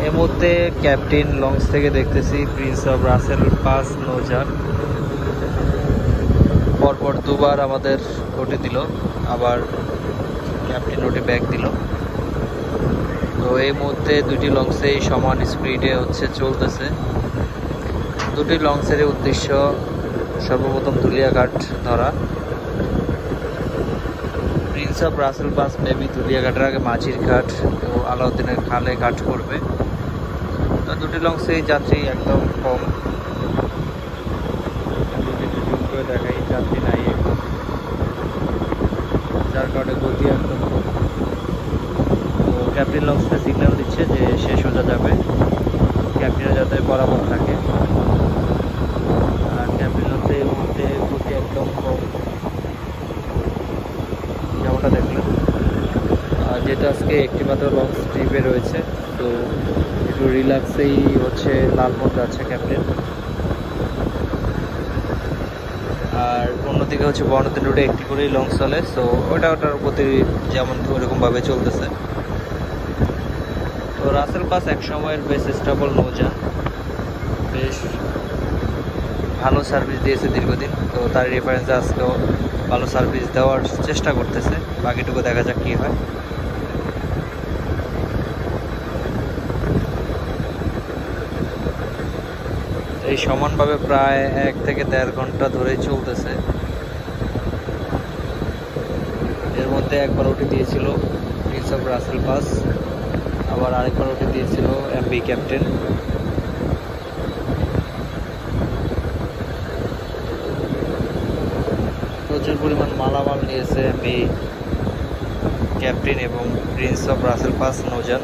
এই মুহূর্তে captain launch থেকে দেখতেছি প্রিন্স অফ রাসেল পাস নৌজান পরপর দুবার আমাদের ওটি দিল, আবার ক্যাপ্টেন ওটি ব্যাক দিল। তো এই মুহূর্তে দুটি লঞ্চেই সমান স্পিডে চলতেছে। দুটি লঞ্চের উদ্দেশ্য সর্বপ্রথম ধুলিয়াঘাট ধরা। Prince of Russell pass maybe ধুলিয়াঘাটের আগে মাঝির ঘাট ও আলাউদ্দিনের খালে ঘাট করবে। তো দুটি লঞ্চেই যাত্রী একদম কম, করে দেখাই যাত্রী নাই, যার কারণে গতি একদম কম। তো ক্যাপ্টেন লঞ্চে সিগন্যাল দিচ্ছে যে সে সোজা যাবে, ক্যাপ্টেনও যাতে বরাবর থাকে। আর ক্যাপ্টেন লঞ্চে এই মুহূর্তে গতি একদম কম, যেমনটা দেখলেন। আর যেটা আজকে একটি মাত্র লঞ্চ ট্রিপে রয়েছে, তো একটু রিল্যাক্সেই লালমোহন যাচ্ছে ক্যাপ্টেন। আর অন্যদিকে বর্ণালী রোডে একটি করেই লঞ্চ চলে, সো ওটার গতি যেমন ওরকমভাবে চলতেছে। তো রাসেল পাস এক সময়ের বেশ স্টেবল নৌযান, বেশ ভালো সার্ভিস দিয়েছে দীর্ঘদিন। তো তার রেফারেন্সে আজকেও ভালো সার্ভিস দেওয়ার চেষ্টা করতেছে, বাকিটুকু দেখা যাক কী হয়। এই সমানভাবে প্রায় 1 থেকে 1.5 ঘন্টা ধরেই চলতেছে। এর মধ্যে একবার ওটি দিয়েছিল প্রিন্স অফ রাসেল পাস, আবার আরেকবার ওটি দিয়েছিল এমভি ক্যাপ্টেন। প্রচুর পরিমাণ মালামাল নিয়েছে এমভি ক্যাপ্টেন এবং প্রিন্স অফ রাসেল পাস নৌযান।